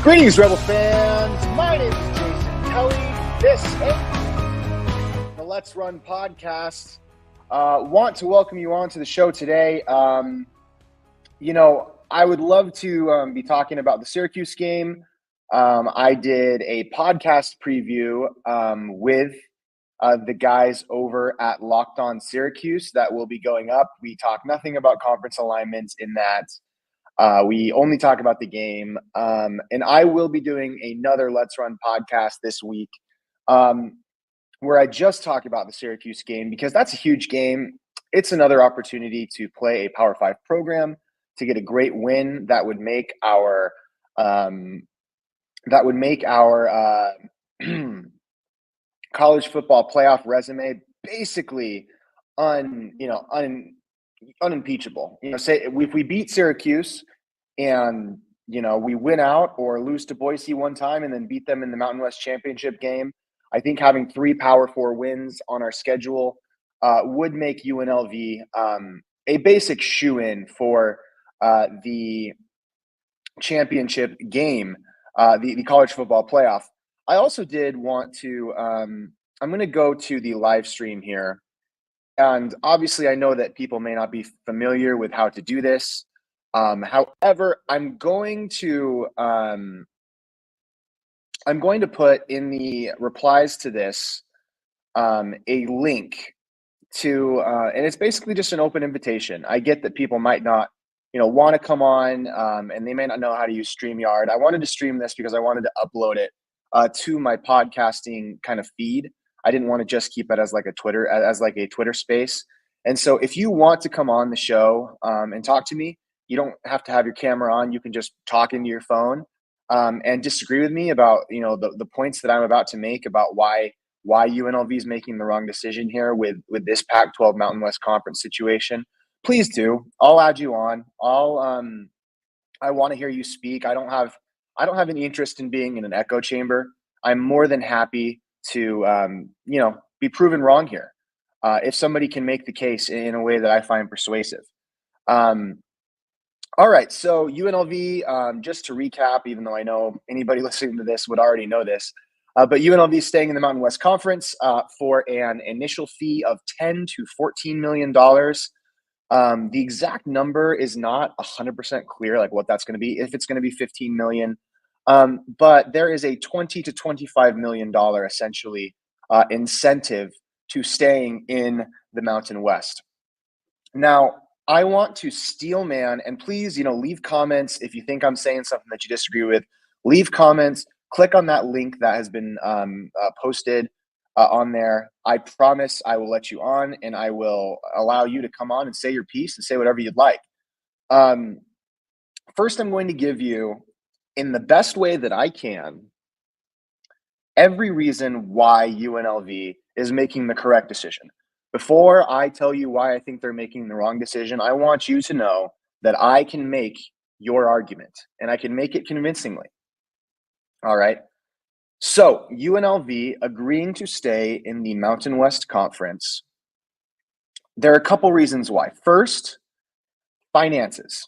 Greetings, Rebel fans. My name is Jason Kelly. This is the Let's Run podcast. Want to welcome you on to the show today. I would love to be talking about the Syracuse game. I did a podcast preview with the guys over at Locked On Syracuse that will be going up. We talk nothing about conference alignments in that. We only talk about the game. And I will be doing another Let's Run podcast this week where I just talk about the Syracuse game because that's a huge game. It's another opportunity to play a Power 5 program, to get a great win that would make our college football playoff resume basically unimpeachable. Say if we beat Syracuse and we win out or lose to Boise one time and then beat them in the Mountain West Championship game, I think having 3 Power 4 wins on our schedule would make UNLV a basic shoo-in for the championship game, the college football playoff. I also did want to I'm going to go to the live stream here. And obviously, I know that people may not be familiar with how to do this. However, I'm going to put in the replies to this a link to, and it's basically just an open invitation. I get that people might not, want to come on, and they may not know how to use StreamYard. I wanted to stream this because I wanted to upload it to my podcasting kind of feed. I didn't want to just keep it as like a Twitter space. And so if you want to come on the show and talk to me, you don't have to have your camera on. You can just talk into your phone and disagree with me about, the points that I'm about to make about why UNLV is making the wrong decision here with this Pac-12 Mountain West Conference situation. Please do. I'll add you on. I want to hear you speak. I don't have any interest in being in an echo chamber. I'm more than happy to be proven wrong here if somebody can make the case in a way that I find persuasive. All right, so UNLV, just to recap, even though I know anybody listening to this would already know this, but UNLV is staying in the Mountain West Conference for an initial fee of $10 to $14 million. The exact number is not 100% clear, like what that's going to be, if it's going to be $15 million. But there is a $20 to $25 million essentially incentive to staying in the Mountain West. Now, I want to steel man, and please, leave comments if you think I'm saying something that you disagree with. Leave comments. Click on that link that has been posted on there. I promise I will let you on, and I will allow you to come on and say your piece and say whatever you'd like. First, I'm going to give you, in the best way that I can, every reason why UNLV is making the correct decision. Before I tell you why I think they're making the wrong decision, I want you to know that I can make your argument, and I can make it convincingly. All right. So UNLV agreeing to stay in the Mountain West Conference, there are a couple reasons why. First, finances.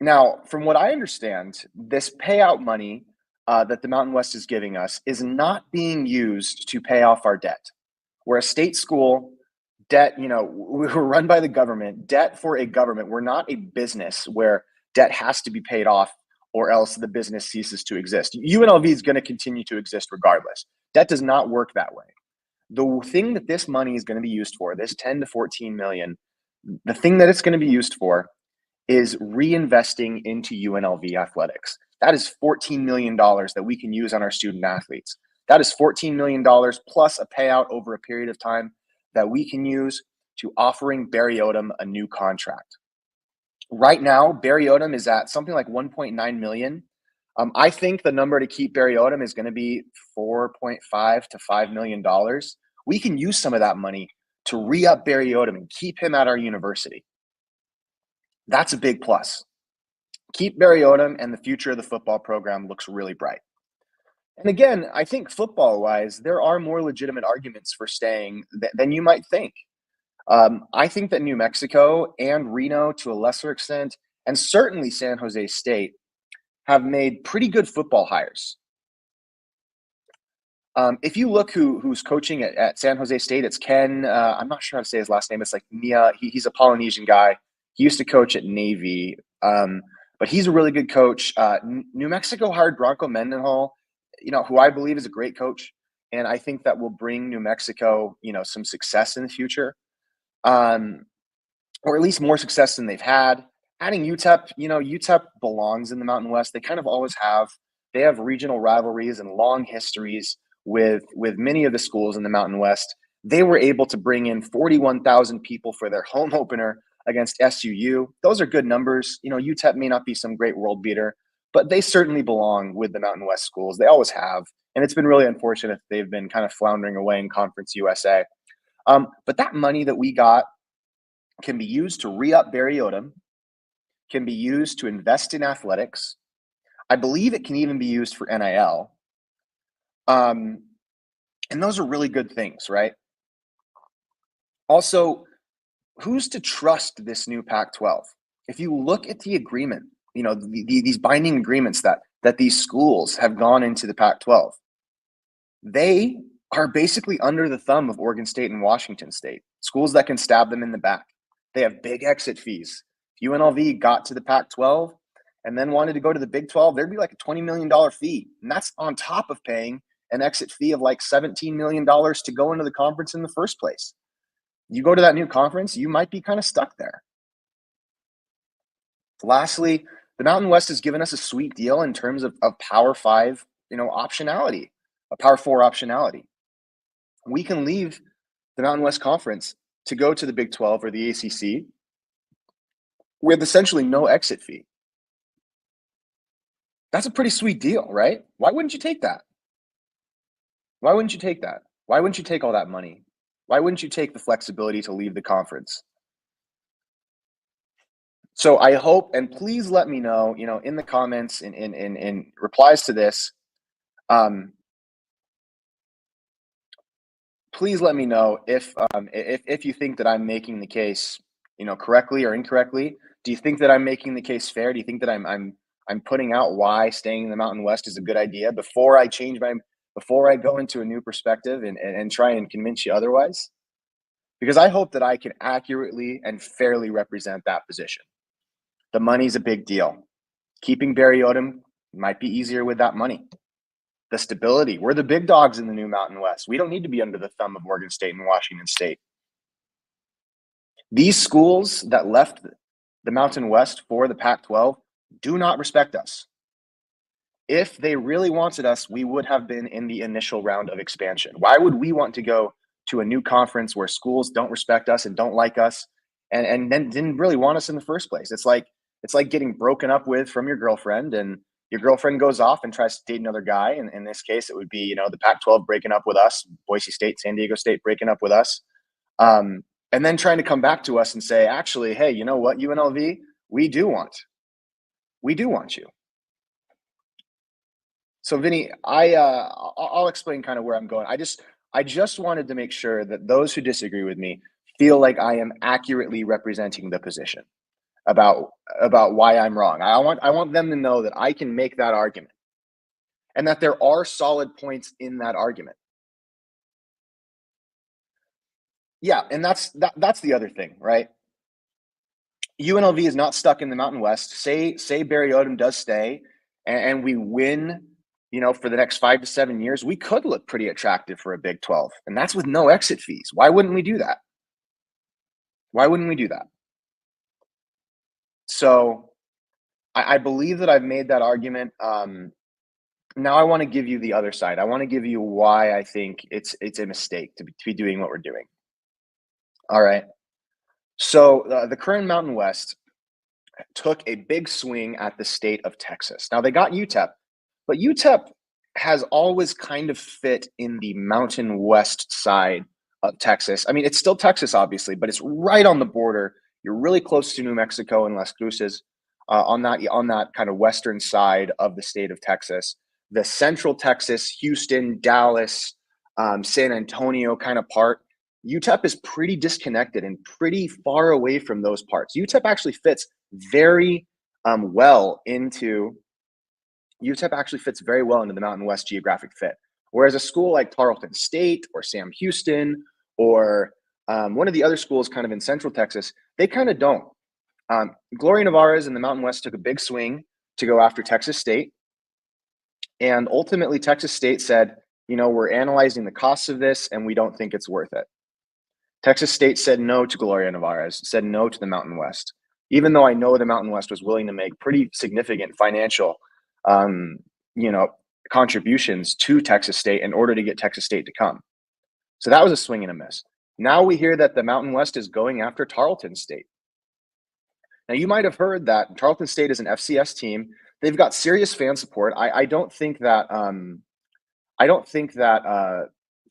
Now, from what I understand, this payout money that the Mountain West is giving us is not being used to pay off our debt. We're a state school. Debt, we're run by the government. Debt for a government. We're not a business where debt has to be paid off or else the business ceases to exist. UNLV is going to continue to exist regardless. Debt does not work that way. The thing that this money is going to be used for, this 10 to 14 million, the thing that it's going to be used for is reinvesting into UNLV athletics. That is $14 million that we can use on our student athletes. That is $14 million plus a payout over a period of time that we can use to offering Barry Odom a new contract. Right now, Barry Odom is at something like 1.9 million. I think the number to keep Barry Odom is going to be $4.5 to $5 million. We can use some of that money to re-up Barry Odom and keep him at our university. That's a big plus. Keep Barry Odom, and the future of the football program looks really bright. And again, I think football-wise, there are more legitimate arguments for staying than you might think. I think that New Mexico and Reno, to a lesser extent, and certainly San Jose State, have made pretty good football hires. If you look who's coaching at San Jose State, it's Ken. I'm not sure how to say his last name. It's like Mia. He's a Polynesian guy. He used to coach at Navy, but he's a really good coach. New Mexico hired Bronco Mendenhall, who I believe is a great coach, and I think that will bring New Mexico, some success in the future. Or at least more success than they've had. Adding UTEP, UTEP belongs in the Mountain West. They kind of always have. They have regional rivalries and long histories with many of the schools in the Mountain West. They were able to bring in 41,000 people for their home opener against SUU. Those are good numbers. UTEP may not be some great world beater, but they certainly belong with the Mountain West schools. They always have. And it's been really unfortunate they've been kind of floundering away in Conference USA. But that money that we got can be used to re-up Barry Odom, can be used to invest in athletics. I believe it can even be used for NIL. And those are really good things, right? Also, who's to trust this new Pac-12? If you look at the agreement, these binding agreements that these schools have gone into the Pac-12, they are basically under the thumb of Oregon State and Washington State, schools that can stab them in the back. They have big exit fees. If UNLV got to the Pac-12 and then wanted to go to the Big 12, there'd be like a $20 million fee. And that's on top of paying an exit fee of like $17 million to go into the conference in the first place. You go to that new conference, you might be kind of stuck there. Lastly, the Mountain West has given us a sweet deal in terms of Power 5, optionality, a Power 4 optionality. We can leave the Mountain West Conference to go to the Big 12 or the ACC with essentially no exit fee. That's a pretty sweet deal, right? Why wouldn't you take that? Why wouldn't you take that? Why wouldn't you take all that money? Why wouldn't you take the flexibility to leave the conference? So I hope, and please let me know, in the comments, in replies to this, please let me know if you think that I'm making the case, correctly or incorrectly. Do you think that I'm making the case fair? Do you think that I'm putting out why staying in the Mountain West is a good idea before I go into a new perspective and try and convince you otherwise? Because I hope that I can accurately and fairly represent that position. The money's a big deal. Keeping Barry Odom might be easier with that money. The stability. We're the big dogs in the new Mountain West. We don't need to be under the thumb of Oregon State and Washington State. These schools that left the Mountain West for the Pac-12 do not respect us. If they really wanted us, we would have been in the initial round of expansion. Why would we want to go to a new conference where schools don't respect us and don't like us and then didn't really want us in the first place? It's like getting broken up with from your girlfriend, and your girlfriend goes off and tries to date another guy. And in this case, it would be, the Pac-12 breaking up with us, Boise State, San Diego State breaking up with us. And then trying to come back to us and say, actually, hey, you know what, UNLV, we do want you. So Vinny, I'll explain kind of where I'm going. I just wanted to make sure that those who disagree with me feel like I am accurately representing the position about why I'm wrong. I want them to know that I can make that argument and that there are solid points in that argument. Yeah, and that's the other thing, right? UNLV is not stuck in the Mountain West. Say Barry Odom does stay and we win, for the next 5 to 7 years, we could look pretty attractive for a Big 12. And that's with no exit fees. Why wouldn't we do that? Why wouldn't we do that? So I believe that I've made that argument. Now I want to give you the other side. I want to give you why I think it's a mistake to be doing what we're doing. All right. So the current Mountain West took a big swing at the state of Texas. Now they got UTEP, but UTEP has always kind of fit in the Mountain West side of Texas. I mean, it's still Texas, obviously, but it's right on the border. You're really close to New Mexico and Las Cruces on that kind of western side of the state of Texas. The central Texas, Houston, Dallas, San Antonio kind of part, UTEP is pretty disconnected and pretty far away from those parts. UTEP actually fits very well into UTEP actually fits very well into the Mountain West geographic fit. Whereas a school like Tarleton State or Sam Houston or one of the other schools kind of in Central Texas, they kind of don't. Gloria Nevarez in the Mountain West took a big swing to go after Texas State. And ultimately, Texas State said, we're analyzing the costs of this and we don't think it's worth it. Texas State said no to Gloria Nevarez, said no to the Mountain West, even though I know the Mountain West was willing to make pretty significant financial, contributions to Texas State in order to get Texas State to come. So that was a swing and a miss. Now we hear that the Mountain West is going after Tarleton State. Now, you might have heard that Tarleton State is an FCS team. They've got serious fan support. I don't think that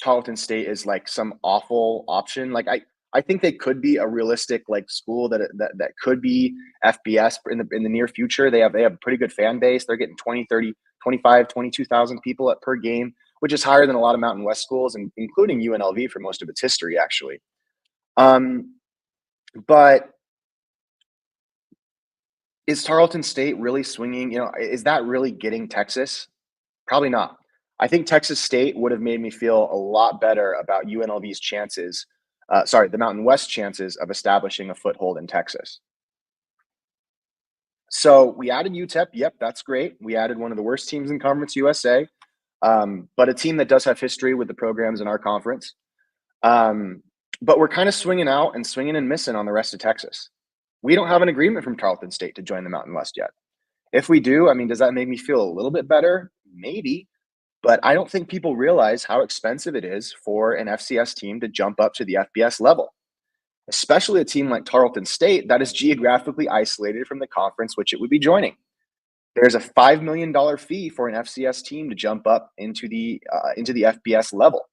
Tarleton State is like some awful option. Like I think they could be a realistic like school that could be FBS in the near future. They have a pretty good fan base. They're getting 20, 30, 25, 22,000 people per game, which is higher than a lot of Mountain West schools, and including UNLV for most of its history, actually. But is Tarleton State really swinging? Is that really getting Texas? Probably not. I think Texas State would have made me feel a lot better about UNLV's chances, the Mountain West chances of establishing a foothold in Texas. So we added UTEP. Yep, that's great. We added one of the worst teams in Conference USA, but a team that does have history with the programs in our conference. But we're kind of swinging out and swinging and missing on the rest of Texas. We don't have an agreement from Tarleton State to join the Mountain West yet. If we do, does that make me feel a little bit better? Maybe. But I don't think people realize how expensive it is for an FCS team to jump up to the FBS level, especially a team like Tarleton State that is geographically isolated from the conference which it would be joining. There's a $5 million fee for an FCS team to jump up into the FBS level.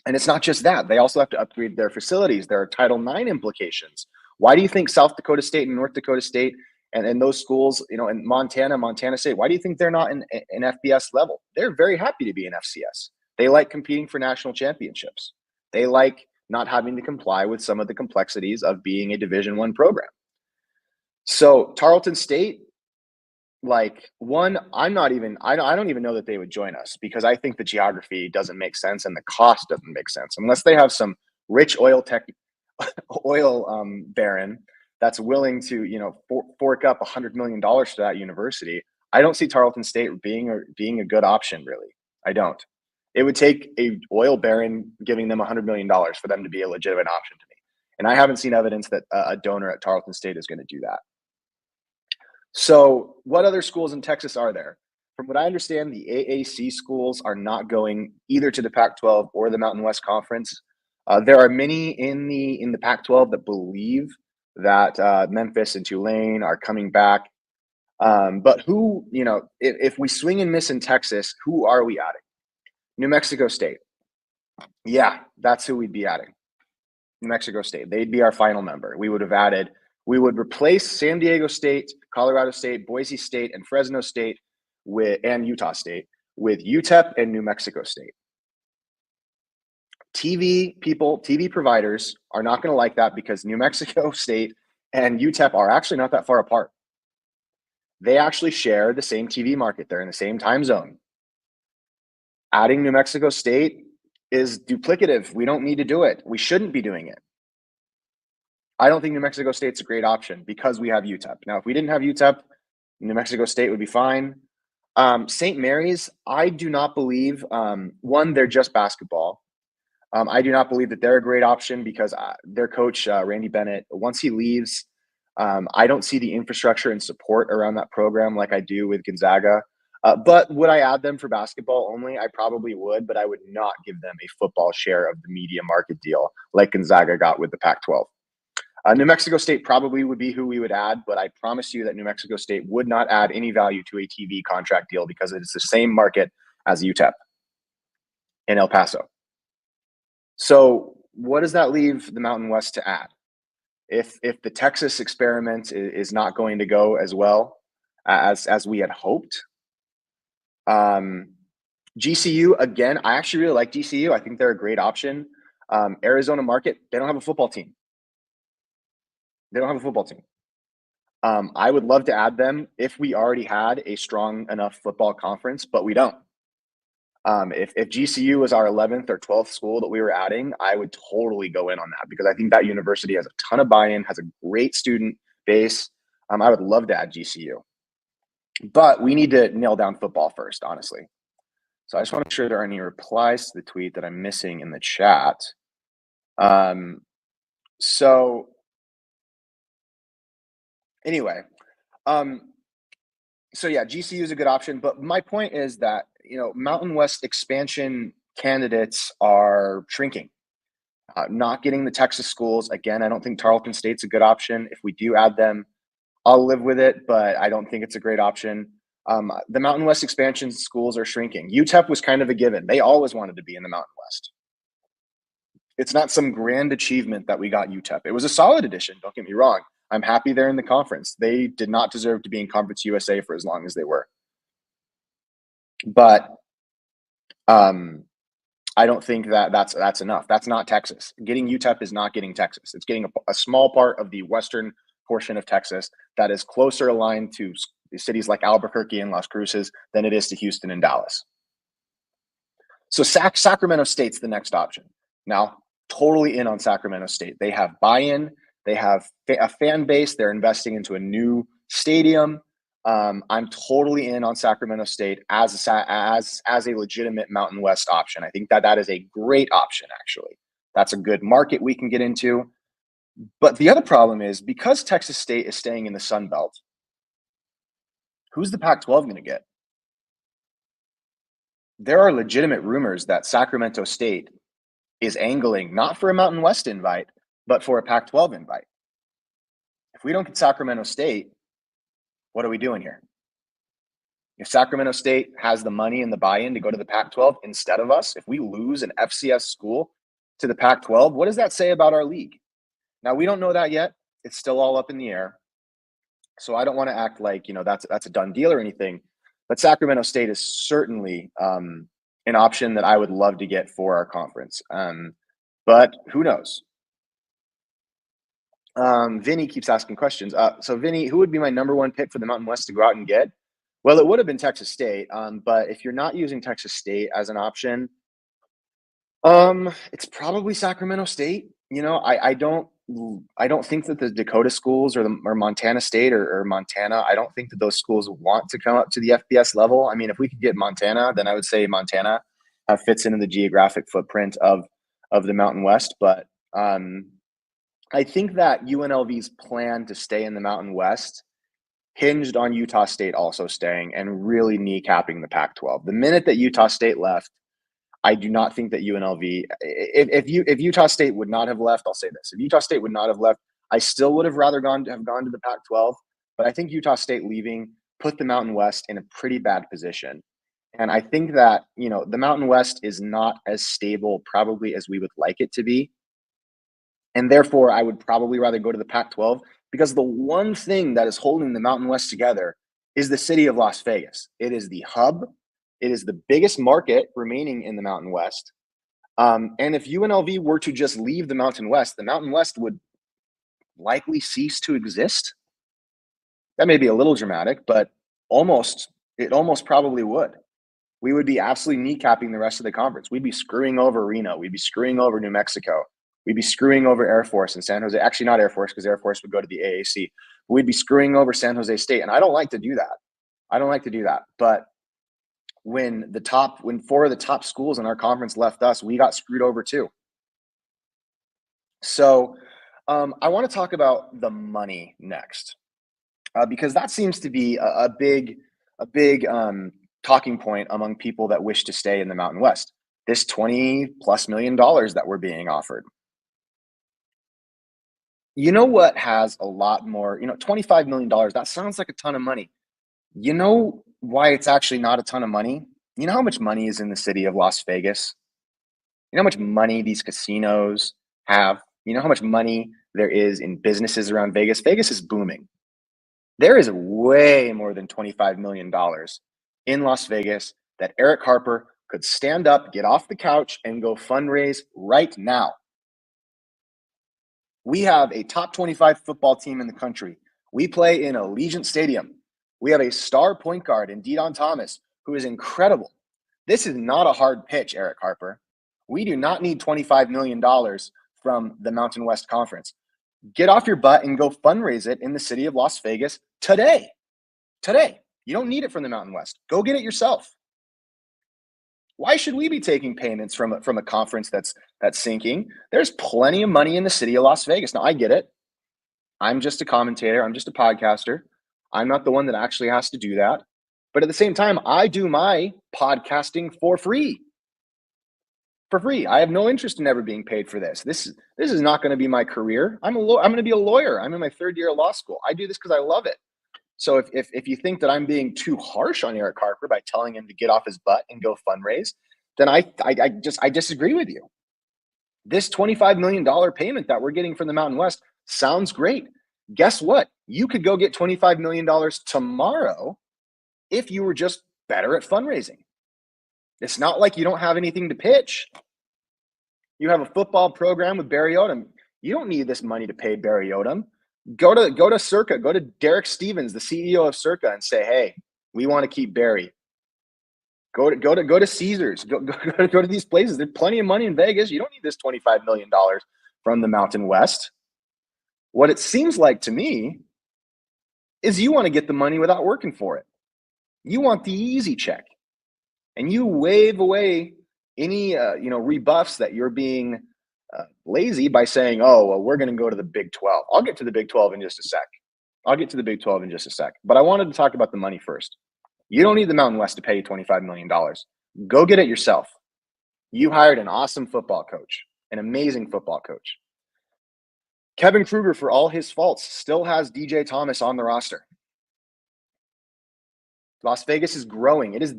And it's not just that. They also have to upgrade their facilities. There are Title IX implications. Why do you think South Dakota State and North Dakota State and those schools, in Montana State, why do you think they're not in FBS level? They're very happy to be in FCS. They like competing for national championships. They like not having to comply with some of the complexities of being a Division I program. So Tarleton State, I don't even know that they would join us because I think the geography doesn't make sense and the cost doesn't make sense unless they have some rich oil baron that's willing to, fork up $100 million to that university. I don't see Tarleton State being a good option, really. I don't. It would take a oil baron giving them $100 million for them to be a legitimate option to me. And I haven't seen evidence that a donor at Tarleton State is going to do that. So what other schools in Texas are there? From what I understand, the AAC schools are not going either to the Pac-12 or the Mountain West Conference. There are many in the Pac-12 that believe that Memphis and Tulane are coming back. But who, if we swing and miss in Texas, who are we adding? New Mexico State. Yeah, that's who we'd be adding. New Mexico State. They'd be our final member. We would replace San Diego State, Colorado State, Boise State, and Fresno State and Utah State with UTEP and New Mexico State. TV providers are not going to like that because New Mexico State and UTEP are actually not that far apart. They actually share the same TV market. They're in the same time zone. Adding New Mexico State is duplicative. We don't need to do it. We shouldn't be doing it. I don't think New Mexico State's a great option because we have UTEP. Now, if we didn't have UTEP, New Mexico State would be fine. St. Mary's, I do not believe, they're just basketball. I do not believe that they're a great option because their coach, Randy Bennett, once he leaves, I don't see the infrastructure and support around that program like I do with Gonzaga. But would I add them for basketball only? I probably would, but I would not give them a football share of the media market deal like Gonzaga got with the Pac-12. New Mexico State probably would be who we would add, but I promise you that New Mexico State would not add any value to a TV contract deal because it's the same market as UTEP in El Paso. So what does that leave the Mountain West to add? If the Texas experiment is not going to go as well as we had hoped, GCU, again, I actually really like GCU. I think they're a great option. Arizona market, they don't have a football team. I would love to add them if we already had a strong enough football conference, but we don't. If GCU was our 11th or 12th school that we were adding, I would totally go in on that because I think that university has a ton of buy-in, has a great student base. I would love to add GCU, but we need to nail down football first, honestly. So I just want to make sure there are any replies to the tweet that I'm missing in the chat. Um, so anyway, um, so yeah, GCU is a good option, but my point is that Mountain West expansion candidates are shrinking. Not getting the Texas schools again. I don't think Tarleton State's a good option. If we do add them, I'll live with it, but I don't think it's a great option. The Mountain West expansion schools are shrinking. UTEP was kind of a given. They always wanted to be in the Mountain West. It's not some grand achievement that we got UTEP. It was a solid addition. Don't get me wrong. I'm happy they're in the conference. They did not deserve to be in Conference USA for as long as they were. But I don't think that that's enough. That's not Texas. Getting UTEP is not getting Texas. It's getting a small part of the western portion of Texas that is closer aligned to cities like Albuquerque and Las Cruces than it is to Houston and Dallas. So Sacramento State's the next option. Now, totally in on Sacramento State. They have buy-in. They have a fan base. They're investing into a new stadium. I'm totally in on Sacramento State as a legitimate Mountain West option. I think that is a great option, actually. That's a good market we can get into. But the other problem is because Texas State is staying in the Sun Belt, who's the Pac-12 going to get? There are legitimate rumors that Sacramento State is angling not for a Mountain West invite, but for a Pac-12 invite. If we don't get Sacramento State, what are we doing here? If Sacramento State has the money and the buy-in to go to the Pac-12 instead of us, if we lose an FCS school to the Pac-12, what does that say about our league? Now, we don't know that yet. It's still all up in the air. So I don't want to act like, that's a done deal or anything. But Sacramento State is certainly an option that I would love to get for our conference. But who knows? Vinny keeps asking questions. So Vinny, who would be my number one pick for the Mountain West to go out and get? Well, it would have been Texas State. But if you're not using Texas State as an option, it's probably Sacramento State. I don't think that the Dakota schools or Montana State or Montana, I don't think that those schools want to come up to the FBS level. I mean, if we could get Montana, then I would say Montana fits into the geographic footprint of the Mountain West. But I think that UNLV's plan to stay in the Mountain West hinged on Utah State also staying and really kneecapping the Pac-12. The minute that Utah State left, I do not think that UNLV, if Utah State would not have left, I'll say this: if Utah State would not have left, I still would have rather gone to the Pac-12. But I think Utah State leaving put the Mountain West in a pretty bad position. And I think that the Mountain West is not as stable probably as we would like it to be. And therefore, I would probably rather go to the Pac-12 because the one thing that is holding the Mountain West together is the city of Las Vegas. It is the hub. It is the biggest market remaining in the Mountain West. And if UNLV were to just leave the Mountain West would likely cease to exist. That may be a little dramatic, but it almost probably would. We would be absolutely kneecapping the rest of the conference. We'd be screwing over Reno. We'd be screwing over New Mexico. We'd be screwing over Air Force and San Jose. Actually, not Air Force because Air Force would go to the AAC. We'd be screwing over San Jose State. And I don't like to do that. But when four of the top schools in our conference left us, we got screwed over too. So I want to talk about the money next because that seems to be a big talking point among people that wish to stay in the Mountain West. This $20+ million that we're being offered. You know what has a lot more, $25 million, that sounds like a ton of money. You know why it's actually not a ton of money? You know how much money is in the city of Las Vegas? You know how much money these casinos have? You know how much money there is in businesses around Vegas? Vegas is booming. There is way more than $25 million in Las Vegas that Eric Harper could stand up, get off the couch, and go fundraise right now. We have a top 25 football team in the country. We play in Allegiant Stadium. We have a star point guard in Deion Thomas, who is incredible. This is not a hard pitch, Eric Harper. We do not need $25 million from the Mountain West Conference. Get off your butt and go fundraise it in the city of Las Vegas today. Today. You don't need it from the Mountain West. Go get it yourself. Why should we be taking payments from a conference that's sinking? There's plenty of money in the city of Las Vegas. Now, I get it. I'm just a commentator. I'm just a podcaster. I'm not the one that actually has to do that. But at the same time, I do my podcasting for free. For free. I have no interest in ever being paid for this. This is not going to be my career. I'm going to be a lawyer. I'm in my third year of law school. I do this because I love it. So if you think that I'm being too harsh on Eric Harper by telling him to get off his butt and go fundraise, then I disagree with you. This $25 million payment that we're getting from the Mountain West sounds great. Guess what? You could go get $25 million tomorrow if you were just better at fundraising. It's not like you don't have anything to pitch. You have a football program with Barry Odom. You don't need this money to pay Barry Odom. Go to Circa. Go to Derek Stevens, the CEO of Circa, and say, "Hey, we want to keep Barry." Go to Caesars. Go to these places. There's plenty of money in Vegas. You don't need this $25 million from the Mountain West. What it seems like to me is you want to get the money without working for it. You want the easy check, and you wave away any rebuffs that you're being lazy by saying, "Oh, well, we're going to go to the Big 12." I'll get to the Big 12 in just a sec. But I wanted to talk about the money first. You don't need the Mountain West to pay you $25 million. Go get it yourself. You hired an awesome football coach, an amazing football coach. Kevin Kruger, for all his faults, still has DJ Thomas on the roster. Las Vegas is growing. It is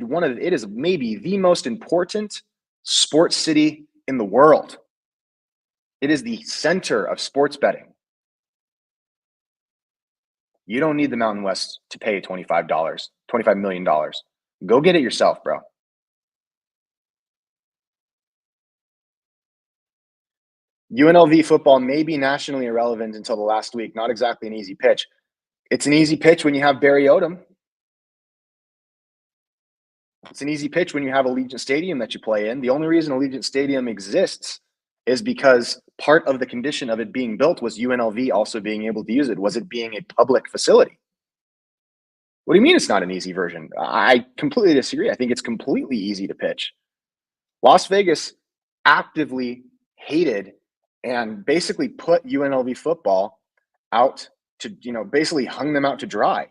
maybe the most important sports city in the world. It is the center of sports betting. You don't need the Mountain West to pay $25 million. Go get it yourself, bro. UNLV football may be nationally irrelevant until the last week. Not exactly an easy pitch. It's an easy pitch when you have Barry Odom. It's an easy pitch when you have Allegiant Stadium that you play in. The only reason Allegiant Stadium exists is because part of the condition of it being built was UNLV also being able to use it. Was it being a public facility? What do you mean it's not an easy version? I completely disagree. I think it's completely easy to pitch. Las Vegas actively hated and basically put UNLV football out to, basically hung them out to dry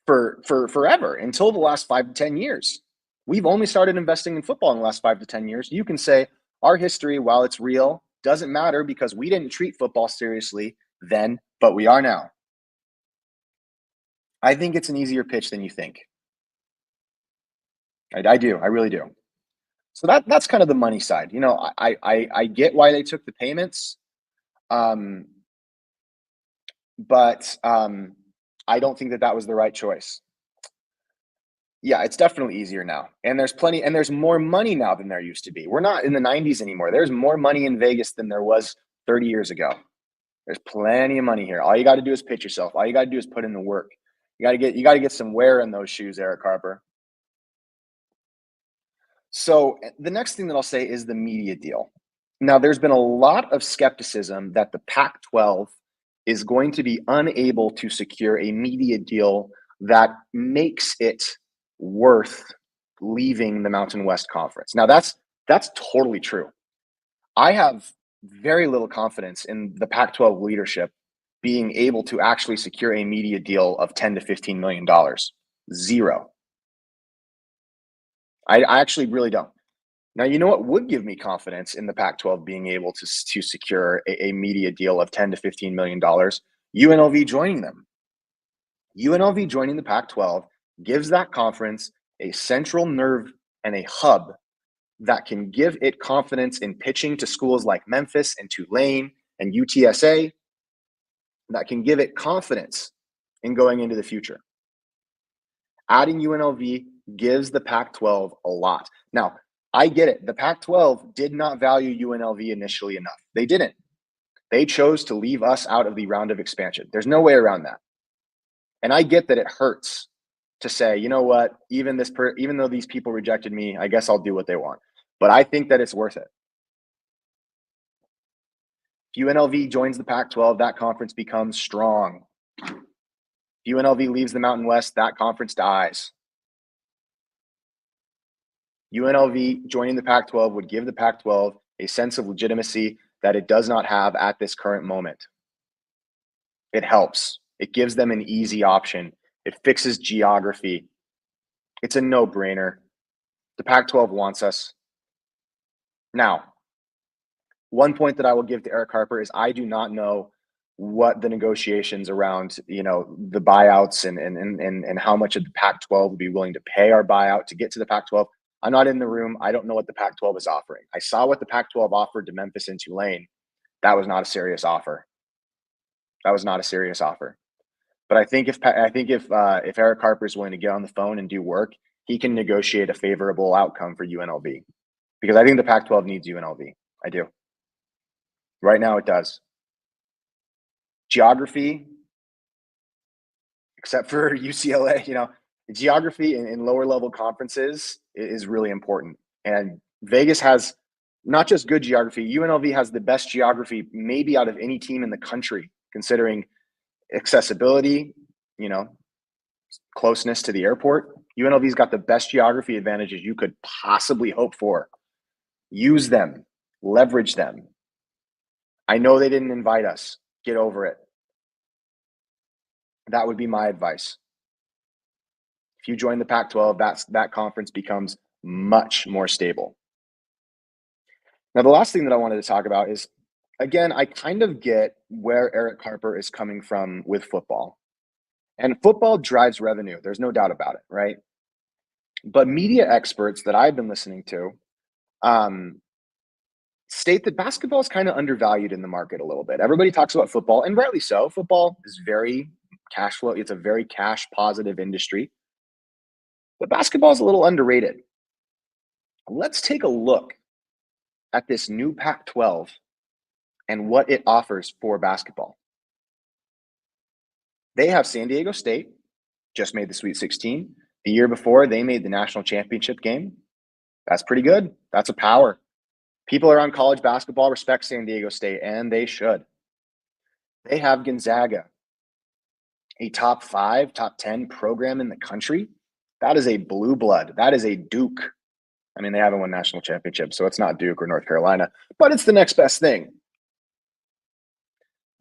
for forever until the last 5 to 10 years. We've only started investing in football in the last 5 to 10 years. You can say our history, while it's real, doesn't matter because we didn't treat football seriously then, but we are now. I think it's an easier pitch than you think. I do. I really do. So that's kind of the money side. I get why they took the payments, but I don't think that was the right choice. Yeah, it's definitely easier now. And there's more money now than there used to be. We're not in the 90s anymore. There's more money in Vegas than there was 30 years ago. There's plenty of money here. All you got to do is pitch yourself. All you got to do is put in the work. You got to get some wear in those shoes, Eric Harper. So the next thing that I'll say is the media deal. Now, there's been a lot of skepticism that the Pac-12 is going to be unable to secure a media deal that makes it worth leaving the Mountain West Conference. Now, that's totally true. I have very little confidence in the Pac-12 leadership being able to actually secure a media deal of $10 to $15 million. Zero. I actually really don't. Now, you know what would give me confidence in the Pac-12 being able to secure a media deal of $10 to $15 million? UNLV joining them. UNLV joining the Pac-12 gives that conference a central nerve and a hub that can give it confidence in pitching to schools like Memphis and Tulane and UTSA, that can give it confidence in going into the future. Adding UNLV gives the Pac-12 a lot. Now, I get it. The Pac-12 did not value UNLV initially enough. They didn't. They chose to leave us out of the round of expansion. There's no way around that. And I get that it hurts to say, you know what, even though these people rejected me, I guess I'll do what they want. But I think that it's worth it. If UNLV joins the Pac-12, that conference becomes strong. If UNLV leaves the Mountain West, that conference dies. UNLV joining the Pac-12 would give the Pac-12 a sense of legitimacy that it does not have at this current moment. It helps. It gives them an easy option. It fixes geography. It's a no-brainer. The Pac-12 wants us. Now, one point that I will give to Eric Harper is I do not know what the negotiations around, the buyouts and how much of the Pac-12 would be willing to pay our buyout to get to the Pac-12. I'm not in the room. I don't know what the Pac-12 is offering. I saw what the Pac-12 offered to Memphis and Tulane. That was not a serious offer. That was not a serious offer. But I think if Eric Harper is willing to get on the phone and do work, he can negotiate a favorable outcome for UNLV, because I think the Pac-12 needs UNLV. I do. Right now, it does. Geography, except for UCLA, geography in lower level conferences is really important. And Vegas has not just good geography. UNLV has the best geography maybe out of any team in the country, considering accessibility, closeness to the airport. UNLV's got the best geography advantages you could possibly hope for. Use them, leverage them. I know they didn't invite us. Get over it. That would be my advice. If you join the Pac-12, that conference becomes much more stable. Now, the last thing that I wanted to talk about is, again, I kind of get where Eric Harper is coming from with football. And football drives revenue. There's no doubt about it, right? But media experts that I've been listening to state that basketball is kind of undervalued in the market a little bit. Everybody talks about football, and rightly so. Football is very cash flow. It's a very cash positive industry. But basketball is a little underrated. Let's take a look at this new Pac-12 and what it offers for basketball. They have San Diego State, just made the Sweet 16. The year before, they made the national championship game. That's pretty good. That's a power. People around college basketball respect San Diego State, and they should. They have Gonzaga, a top 5, top 10 program in the country. That is a blue blood. That is a Duke. I mean, they haven't won national championships, so it's not Duke or North Carolina, but it's the next best thing.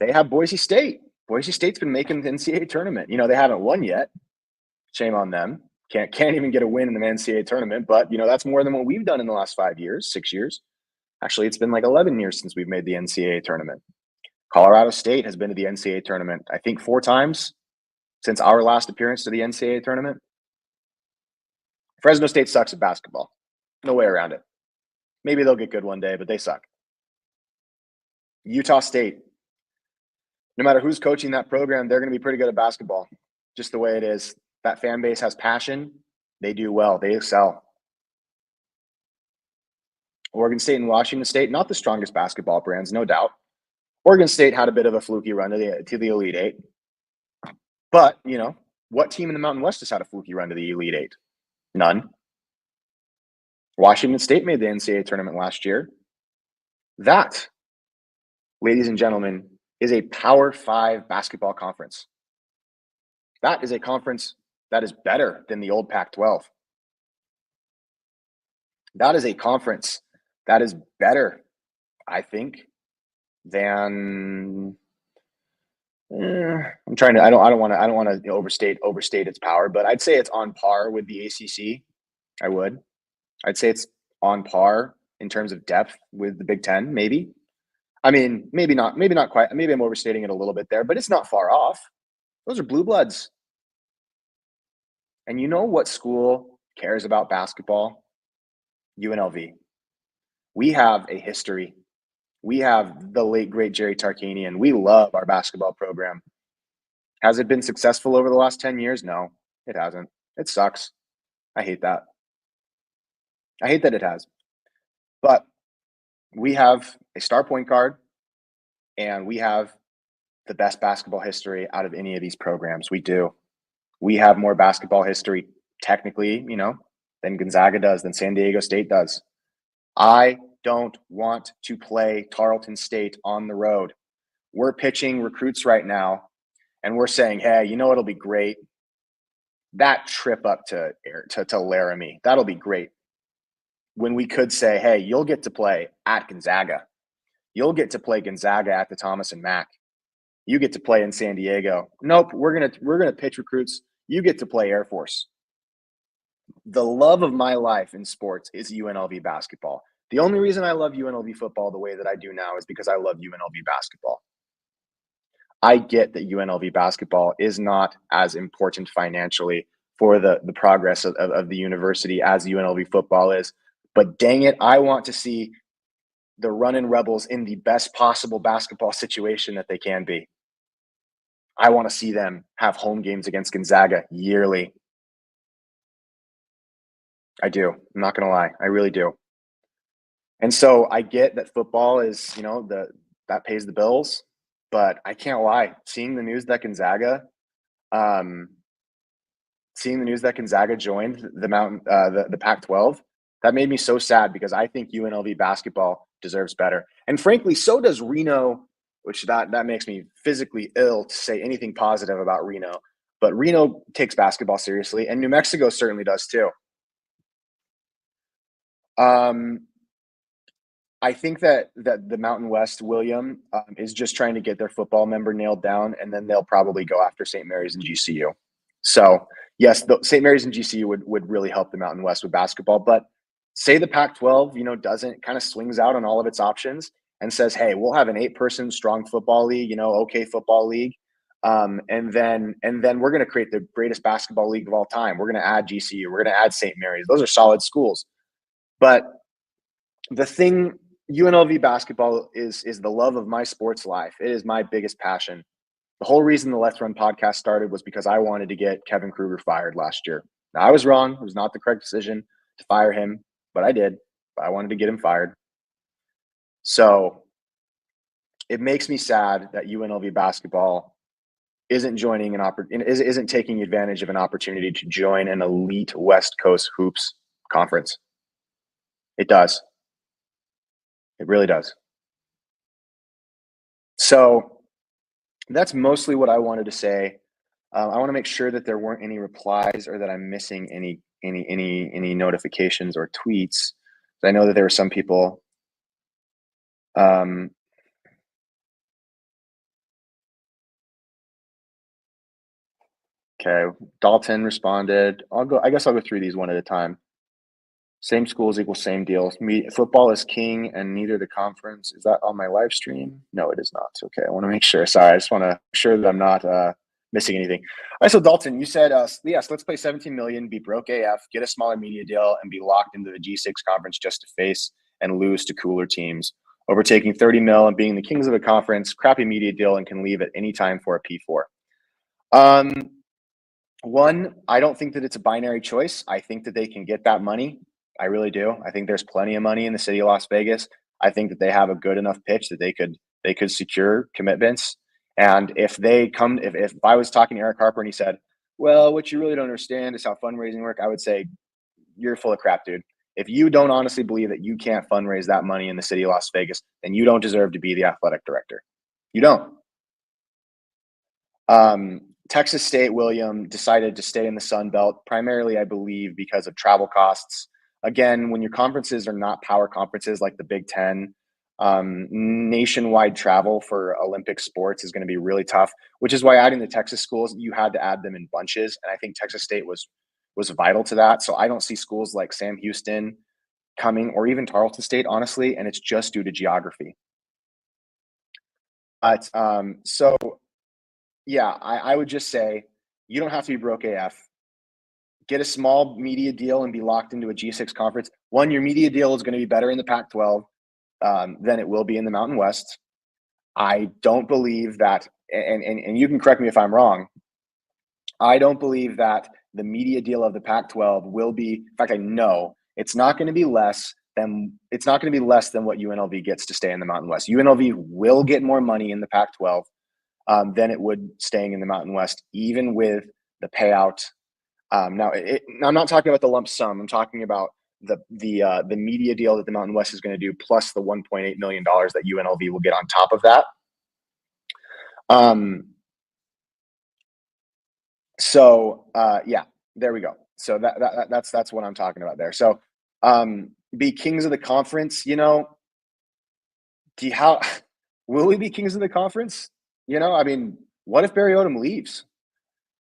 They have Boise State. Boise State's been making the NCAA tournament. They haven't won yet. Shame on them. Can't even get a win in the NCAA tournament, but that's more than what we've done in the last 5 years, 6 years. Actually, it's been like 11 years since we've made the NCAA tournament. Colorado State has been to the NCAA tournament, I think 4 times since our last appearance to the NCAA tournament. Fresno State sucks at basketball. No way around it. Maybe they'll get good one day, but they suck. Utah State. No matter who's coaching that program, they're going to be pretty good at basketball. Just the way it is. That fan base has passion. They do well. They excel. Oregon State and Washington State, not the strongest basketball brands, no doubt. Oregon State had a bit of a fluky run to the Elite Eight. But, what team in the Mountain West has had a fluky run to the Elite Eight? None. Washington State made the NCAA tournament last year. That, ladies and gentlemen, is a Power 5 basketball conference. That is a conference that is better than the old Pac-12. That is a conference that is better, I think, than I don't want to overstate its power, but I'd say it's on par with the ACC. I'd say it's on par in terms of depth with the Big Ten, maybe. I mean, maybe not quite. Maybe I'm overstating it a little bit there, but it's not far off. Those are blue bloods. And you know what school cares about basketball? UNLV. We have a history. We have the late, great Jerry Tarkanian. We love our basketball program. Has it been successful over the last 10 years? No, it hasn't. It sucks. I hate that. I hate that it has. But we have a star point guard. and we have the best basketball history out of any of these programs. We do. We have more basketball history, technically, than Gonzaga does, than San Diego State does. I don't want to play Tarleton State on the road. We're pitching recruits right now, and we're saying, hey, it'll be great. That trip up to Laramie, that'll be great. When we could say, hey, you'll get to play at Gonzaga. You'll get to play Gonzaga at the Thomas and Mack. You get to play in San Diego. Nope, we're gonna pitch recruits. You get to play Air Force. The love of my life in sports is UNLV basketball. The only reason I love UNLV football the way that I do now is because I love UNLV basketball. I get that UNLV basketball is not as important financially for the progress of the university as UNLV football is. But dang it, I want to see the Runnin' Rebels in the best possible basketball situation that they can be. I want to see them have home games against Gonzaga yearly. I do. I'm not going to lie. I really do. And so I get that football is, that pays the bills, but I can't lie. Seeing the news that Gonzaga joined the Pac-12, that made me so sad because I think UNLV basketball deserves better. And frankly, so does Reno, which that makes me physically ill to say anything positive about Reno. But Reno takes basketball seriously, and New Mexico certainly does too. I think that the Mountain West, William, is just trying to get their football member nailed down, and then they'll probably go after St. Mary's and GCU. So, yes, St. Mary's and GCU would really help the Mountain West with basketball. But say the Pac-12, doesn't kind of swings out on all of its options and says, hey, we'll have an 8-person strong football league, okay football league. And then we're going to create the greatest basketball league of all time. We're going to add GCU. We're going to add St. Mary's. Those are solid schools. But the thing, UNLV basketball is the love of my sports life. It is my biggest passion. The whole reason the Let's Run podcast started was because I wanted to get Kevin Kruger fired last year. Now, I was wrong. It was not the correct decision to fire him, but I did. But I wanted to get him fired. So it makes me sad that UNLV basketball isn't isn't taking advantage of an opportunity to join an elite West Coast hoops conference. It does. It really does. So that's mostly what I wanted to say. I want to make sure that there weren't any replies or that I'm missing any notifications or tweets. I know that there were some people. Okay, Dalton responded. I guess I'll go through these one at a time. Same schools equals same deals. Football is king, and neither the conference. Is that on my live stream? No, it is not. Okay, I want to make sure. Sorry, I just want to make sure that I'm not missing anything. All right, so Dalton, you said, yes, let's play 17 million, be broke AF, get a smaller media deal, and be locked into the G6 conference just to face and lose to cooler teams. Overtaking 30 mil and being the kings of the conference, crappy media deal, and can leave at any time for a P4. One, I don't think that it's a binary choice. I think that they can get that money. I really do. I think there's plenty of money in the city of Las Vegas. I think that they have a good enough pitch that they could secure commitments. And if I was talking to Eric Harper and he said, well, what you really don't understand is how fundraising work, I would say, you're full of crap, dude. If you don't honestly believe that you can't fundraise that money in the city of Las Vegas, then you don't deserve to be the athletic director. You don't. Texas State, William, decided to stay in the Sun Belt, primarily, I believe, because of travel costs. Again, when your conferences are not power conferences like the Big Ten, nationwide travel for Olympic sports is going to be really tough, which is why adding the Texas schools, you had to add them in bunches. And I think Texas State was vital to that. So I don't see schools like Sam Houston coming, or even Tarleton State, honestly, and it's just due to geography. But so yeah, I would just say you don't have to be broke AF. Get a small media deal and be locked into a G6 conference. One, your media deal is going to be better in the Pac-12 than it will be in the Mountain West. I don't believe that, and you can correct me if I'm wrong, I don't believe that the media deal of the Pac-12 will be, in fact, I know it's not going to be less then it's not going to be less than what UNLV gets to stay in the Mountain West. UNLV will get more money in the Pac-12 than it would staying in the Mountain West, even with the payout. Now, I'm not talking about the lump sum. I'm talking about the media deal that the Mountain West is going to do, plus the $1.8 million that UNLV will get on top of that. Yeah, there we go. So that's what I'm talking about there. So be kings of the conference. How will we be kings of the conference? I mean, what if Barry Odom leaves?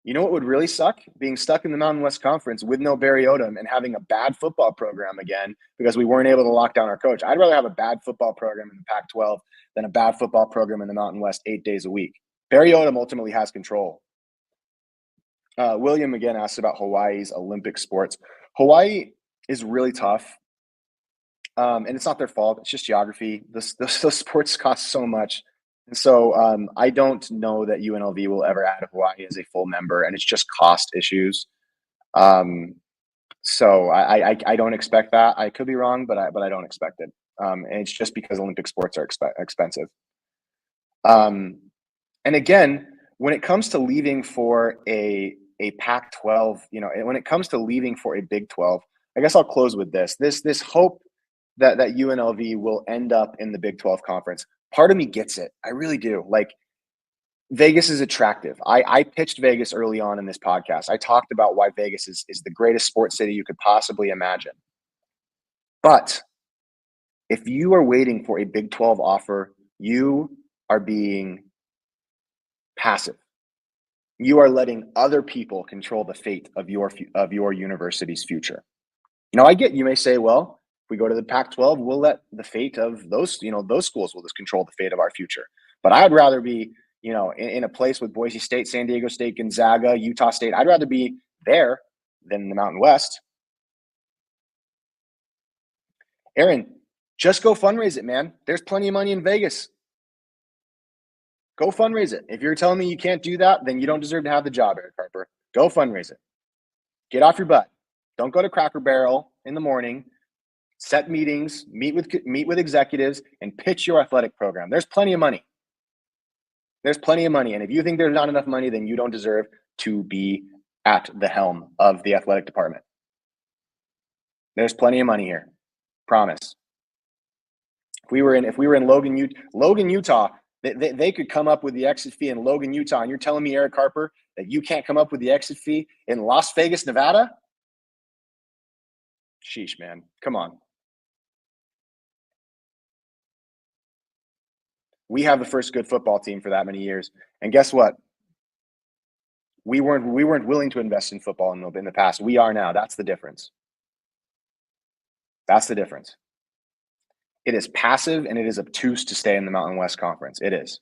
You know what would really suck? Being stuck in the Mountain West Conference with no Barry Odom and having a bad football program again because we weren't able to lock down our coach. I'd rather have a bad football program in the Pac-12 than a bad football program in the Mountain West 8 days a week. Barry Odom ultimately has control. William again asked about Hawaii's Olympic sports. Hawaii is really tough. And it's not their fault. It's just geography. Those sports cost so much. And so I don't know that UNLV will ever add Hawaii as a full member, and it's just cost issues. So I don't expect that. I could be wrong, but I don't expect it. And it's just because Olympic sports are expensive. And again, when it comes to leaving for a Pac-12, when it comes to leaving for a Big 12, I guess I'll close with this hope that UNLV will end up in the Big 12 conference. Part of me gets it. I really do. Like, Vegas is attractive. I pitched Vegas early on in this podcast. I talked about why Vegas is the greatest sports city you could possibly imagine. But if you are waiting for a Big 12 offer, you are being passive. You are letting other people control the fate of your university's future. I get, you may say, well, if we go to the Pac-12, we'll let the fate of those schools will just control the fate of our future. But I'd rather be, in a place with Boise State, San Diego State, Gonzaga, Utah State. I'd rather be there than in the Mountain West. Aaron, just go fundraise it, man. There's plenty of money in Vegas. Go fundraise it. If you're telling me you can't do that, then you don't deserve to have the job, Eric Harper. Go fundraise it. Get off your butt. Don't go to Cracker Barrel in the morning. Set meetings, meet with executives, and pitch your athletic program. There's plenty of money. There's plenty of money. And if you think there's not enough money, then you don't deserve to be at the helm of the athletic department. There's plenty of money here. Promise. If we were in Logan, Utah, they could come up with the exit fee in Logan, Utah. And you're telling me, Eric Harper, that you can't come up with the exit fee in Las Vegas, Nevada? Sheesh, man. Come on. We have the first good football team for that many years. And guess what? We weren't willing to invest in football in the past. We are now. That's the difference. That's the difference. It is passive and it is obtuse to stay in the Mountain West Conference. It is.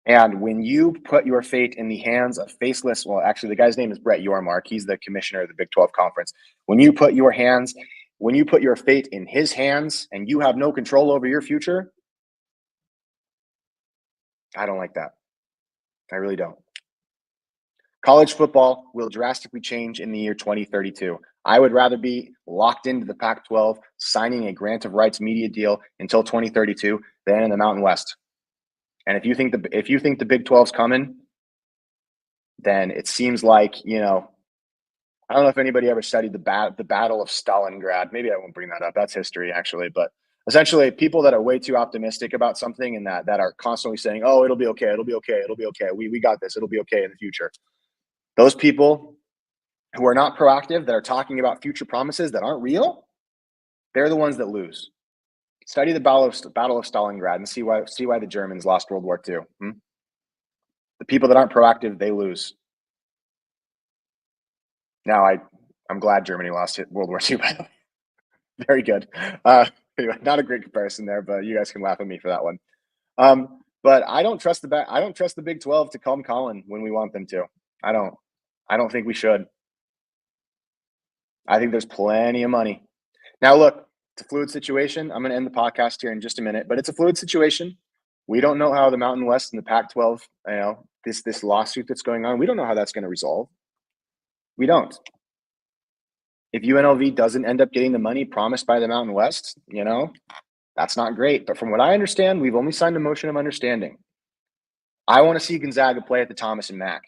And when you put your fate in the hands of faceless, well, actually, the guy's name is Brett Yormark. He's the commissioner of the Big 12 Conference. When you put your fate in his hands and you have no control over your future, I don't like that. I really don't. College football will drastically change in the year 2032. I would rather be locked into the Pac-12, signing a grant of rights media deal until 2032 than in the Mountain West. And if you think the Big 12's coming, then it seems like, I don't know if anybody ever studied the Battle of Stalingrad. Maybe I won't bring that up. That's history, actually. But essentially, people that are way too optimistic about something and that are constantly saying, "Oh, it'll be okay. It'll be okay. It'll be okay. We got this. It'll be okay in the future." Those people who are not proactive, that are talking about future promises that aren't real, they're the ones that lose. Study the Battle of Stalingrad and see why the Germans lost World War II. The people that aren't proactive, they lose. Now, I'm glad Germany lost World War II, by the way. Very good. Anyway, not a great comparison there, but you guys can laugh at me for that one. But I don't trust the Big 12 to come calling when we want them to. I don't think we should. I think there's plenty of money. Now, look, it's a fluid situation. I'm going to end the podcast here in just a minute, but it's a fluid situation. We don't know how the Mountain West and the Pac-12, this lawsuit that's going on, we don't know how that's going to resolve. We don't. If UNLV doesn't end up getting the money promised by the Mountain West, that's not great. But from what I understand, we've only signed a motion of understanding. I want to see Gonzaga play at the Thomas and Mack.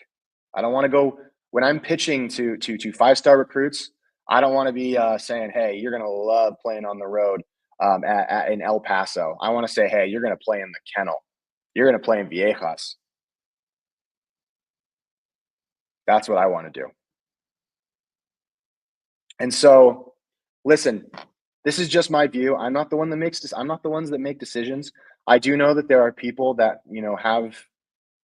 I don't want to go when I'm pitching to 5-star recruits. I don't want to be saying, "Hey, you're going to love playing on the road in El Paso." I want to say, "Hey, you're going to play in the Kennel. You're going to play in Viejas." That's what I want to do. And so, listen, this is just my view. I'm not the one that makes this. I'm not the ones that make decisions. I do know that there are people that have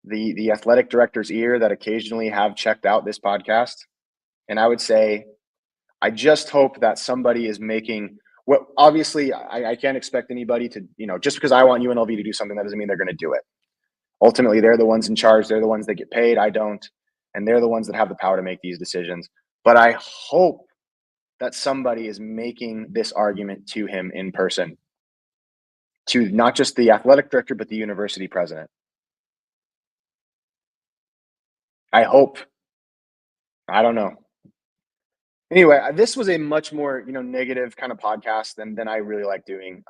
the athletic director's ear that occasionally have checked out this podcast. And I would say, I just hope that somebody is making well, obviously, I can't expect anybody to, just because I want UNLV to do something, that doesn't mean they're going to do it. Ultimately, they're the ones in charge. They're the ones that get paid. I don't. And they're the ones that have the power to make these decisions. But I hope that somebody is making this argument to him in person, to not just the athletic director, but the university president. I hope. I don't know. Anyway, this was a much more negative kind of podcast than I really like doing.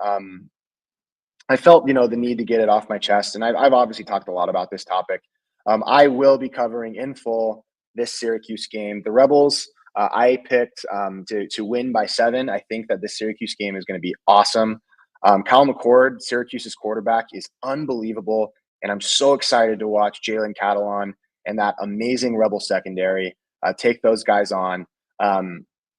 I felt the need to get it off my chest, and I've obviously talked a lot about this topic. I will be covering in full this Syracuse game. The Rebels, I picked to win by 7. I think that this Syracuse game is going to be awesome. Kyle McCord, Syracuse's quarterback, is unbelievable, and I'm so excited to watch Jalen Catalon and that amazing Rebel secondary take those guys on.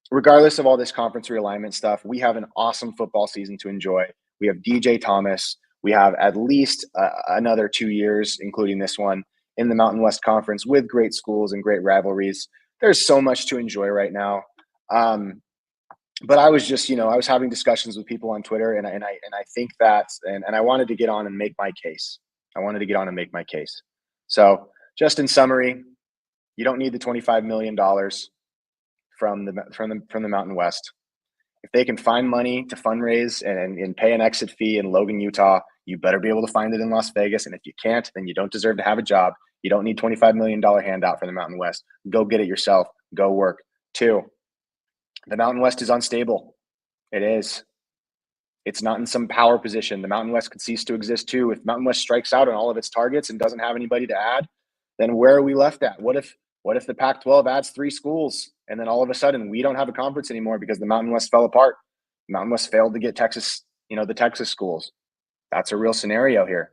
Regardless of all this conference realignment stuff, we have an awesome football season to enjoy. We have DJ Thomas. We have at least another 2 years, including this one, in the Mountain West Conference with great schools and great rivalries. There's so much to enjoy right now. But I was just, I was having discussions with people on Twitter, and I think that, and I wanted to get on and make my case. So, just in summary, you don't need the $25 million from the Mountain West. If they can find money to fundraise and pay an exit fee in Logan, Utah, you better be able to find it in Las Vegas. And if you can't, then you don't deserve to have a job. You don't need $25 million handout from the Mountain West. Go get it yourself. Go work. 2, the Mountain West is unstable. It is. It's not in some power position. The Mountain West could cease to exist too. If Mountain West strikes out on all of its targets and doesn't have anybody to add, then where are we left at? What if the Pac-12 adds 3 schools and then all of a sudden we don't have a conference anymore because the Mountain West fell apart? The Mountain West failed to get Texas, the Texas schools. That's a real scenario here.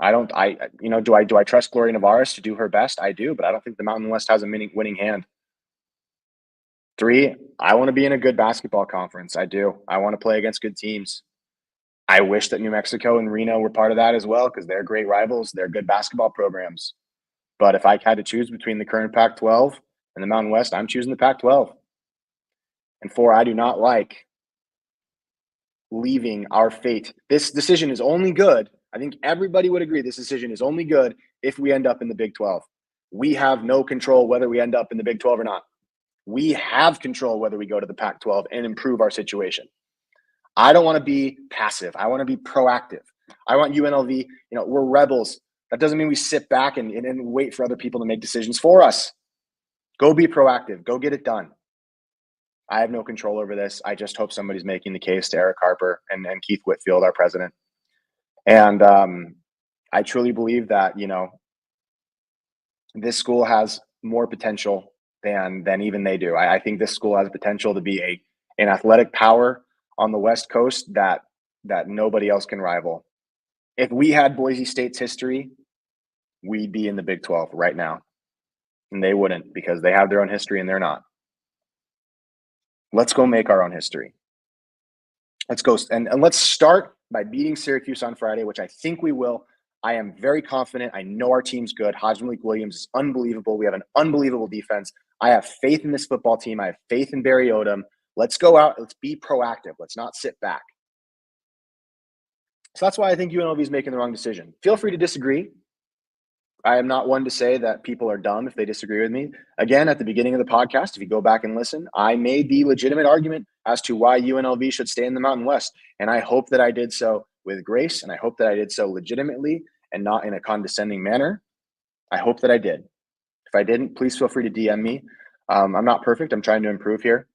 Do I trust Gloria Navarez to do her best? I do, but I don't think the Mountain West has a winning hand. 3, I want to be in a good basketball conference. I do. I want to play against good teams. I wish that New Mexico and Reno were part of that as well because they're great rivals. They're good basketball programs. But if I had to choose between the current Pac-12 and the Mountain West, I'm choosing the Pac-12. And 4, I do not like leaving our fate. This decision is only good. I think everybody would agree this decision is only good if we end up in the Big 12. We have no control whether we end up in the Big 12 or not. We have control whether we go to the Pac-12 and improve our situation. I don't want to be passive. I want to be proactive. I want UNLV, we're rebels. That doesn't mean we sit back and wait for other people to make decisions for us. Go be proactive. Go get it done. I have no control over this. I just hope somebody's making the case to Eric Harper and Keith Whitfield, our president. And I truly believe that, this school has more potential than even they do. I think this school has potential to be an athletic power on the West Coast that nobody else can rival. If we had Boise State's history, we'd be in the Big 12 right now. And they wouldn't because they have their own history and they're not. Let's go make our own history. Let's go and let's start by beating Syracuse on Friday, which I think we will. I am very confident. I know our team's good. Hodge Malik Williams is unbelievable. We have an unbelievable defense. I have faith in this football team. I have faith in Barry Odom. Let's go out. Let's be proactive. Let's not sit back. So that's why I think UNLV is making the wrong decision. Feel free to disagree. I am not one to say that people are dumb if they disagree with me. Again, at the beginning of the podcast, if you go back and listen, I made the legitimate argument as to why UNLV should stay in the Mountain West. And I hope that I did so with grace, and I hope that I did so legitimately and not in a condescending manner. I hope that I did. If I didn't, please feel free to DM me. I'm not perfect. I'm trying to improve here,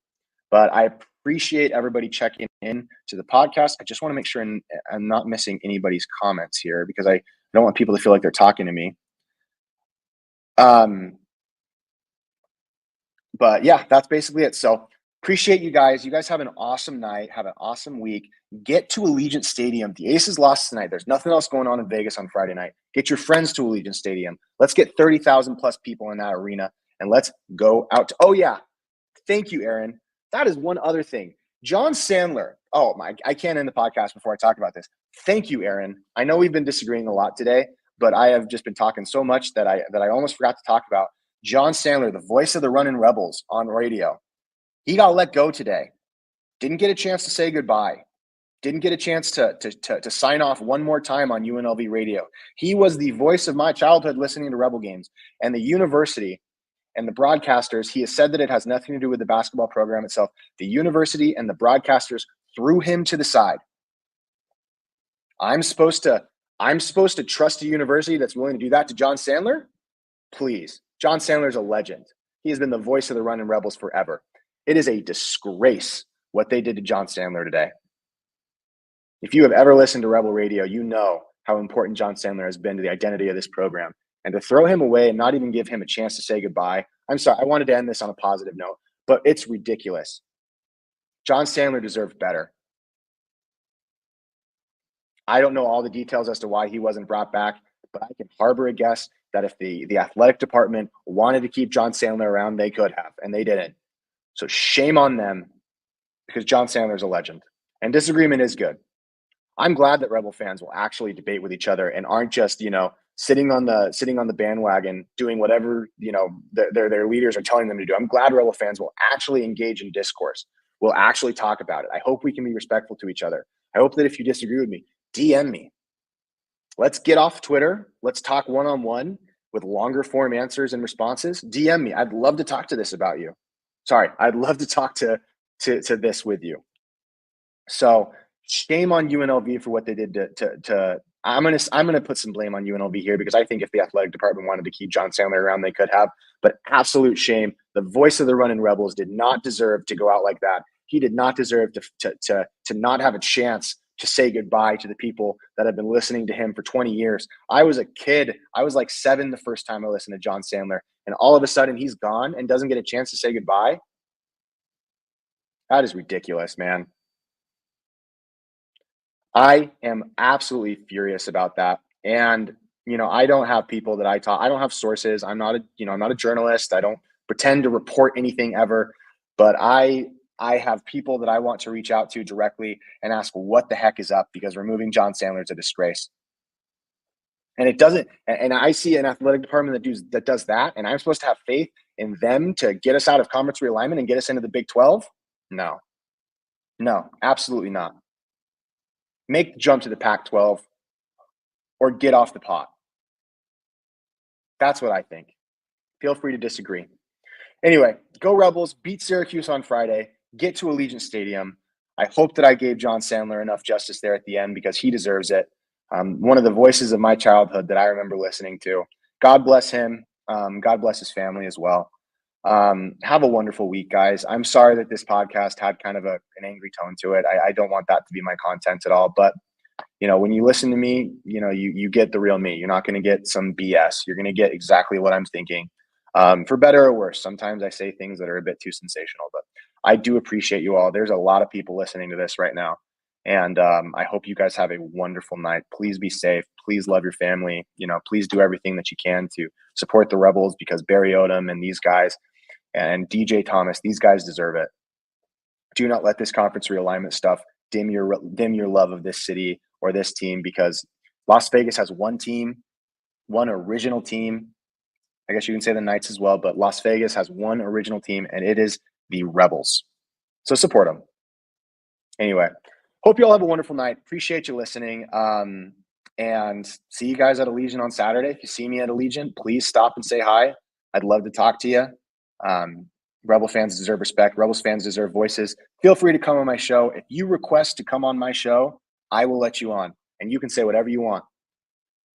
but I appreciate everybody checking in to the podcast. I just want to make sure I'm not missing anybody's comments here because I don't want people to feel like they're talking to me. But yeah, that's basically it. So appreciate you guys. You guys have an awesome night. Have an awesome week. Get to Allegiant Stadium. The Aces lost tonight. There's nothing else going on in Vegas on Friday night. Get your friends to Allegiant Stadium. Let's get 30,000 plus people in that arena and let's go out. Oh yeah. Thank you, Aaron. That is one other thing. John Sandler. Oh my, I can't end the podcast before I talk about this. Thank you, Aaron. I know we've been disagreeing a lot today, but I have just been talking so much that I almost forgot to talk about John Sandler, the voice of the Runnin' Rebels on radio. He got let go today. Didn't get a chance to say goodbye. Didn't get a chance to sign off one more time on UNLV radio. He was the voice of my childhood listening to Rebel games. And the university and the broadcasters, he has said that it has nothing to do with the basketball program itself. The university and the broadcasters threw him to the side. I'm supposed to trust a university that's willing to do that to John Sandler? Please. John Sandler's a legend. He has been the voice of the Runnin' Rebels forever. It is a disgrace what they did to John Sandler today. If you have ever listened to Rebel Radio, you know how important John Sandler has been to the identity of this program. And to throw him away and not even give him a chance to say goodbye, I'm sorry, I wanted to end this on a positive note, but it's ridiculous. John Sandler deserved better. I don't know all the details as to why he wasn't brought back, but I can harbor a guess that if the athletic department wanted to keep John Sandler around, they could have, and they didn't. So shame on them because John Sandler's a legend. And disagreement is good. I'm glad that Rebel fans will actually debate with each other and aren't just, sitting on the bandwagon doing whatever, their leaders are telling them to do. I'm glad Rebel fans will actually engage in discourse. We'll actually talk about it. I hope we can be respectful to each other. I hope that if you disagree with me, DM me. Let's get off Twitter. Let's talk one-on-one with longer form answers and responses. DM me. I'd love to talk to this about you. Sorry, I'd love to talk to this with you. So shame on UNLV for what they did to I'm gonna put some blame on UNLV here because I think if the athletic department wanted to keep John Sandler around, they could have. But absolute shame. The voice of the Runnin' Rebels did not deserve to go out like that. He did not deserve to not have a chance to say goodbye to the people that have been listening to him for 20 years. I was a kid. I was like 7 the first time I listened to John Sandler, and all of a sudden he's gone and doesn't get a chance to say goodbye. That is ridiculous, man. I am absolutely furious about that. And, I don't have people that I talk, I don't have sources. I'm not a journalist. I don't pretend to report anything ever, but I have people that I want to reach out to directly and ask what the heck is up because removing John Sandler is a disgrace. And it doesn't, and I see an athletic department that does that. And I'm supposed to have faith in them to get us out of conference realignment and get us into the Big 12. No, absolutely not. Make the jump to the Pac-12 or get off the pot. That's what I think. Feel free to disagree. Anyway, go Rebels, beat Syracuse on Friday, get to Allegiant Stadium. I hope that I gave John Sandler enough justice there at the end because he deserves it. One of the voices of my childhood that I remember listening to. God bless him. God bless his family as well. Have a wonderful week, guys. I'm sorry that this podcast had kind of an angry tone to it. I don't want that to be my content at all. But, when you listen to me, you get the real me. You're not going to get some BS. You're going to get exactly what I'm thinking, for better or worse. Sometimes I say things that are a bit too sensational, but I do appreciate you all. There's a lot of people listening to this right now. And I hope you guys have a wonderful night. Please be safe. Please love your family. Please do everything that you can to support the Rebels because Barry Odom and these guys and DJ Thomas, these guys deserve it. Do not let this conference realignment stuff dim your love of this city or this team because Las Vegas has one team, one original team. I guess you can say the Knights as well, but Las Vegas has one original team, and it is the Rebels. So support them. Anyway, hope you all have a wonderful night. Appreciate you listening. And see you guys at Allegiant on Saturday. If you see me at Allegiant, please stop and say hi. I'd love to talk to you. Rebel fans deserve respect. Rebels fans deserve voices. Feel free to come on my show. If you request to come on my show, I will let you on, and you can say whatever you want.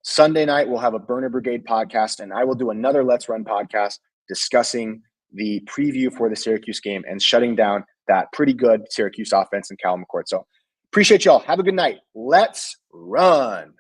Sunday night, we'll have a Burner Brigade podcast, and I will do another Let's Run podcast discussing the preview for the Syracuse game and shutting down that pretty good Syracuse offense in Cal McCourt. So appreciate y'all. Have a good night. Let's run.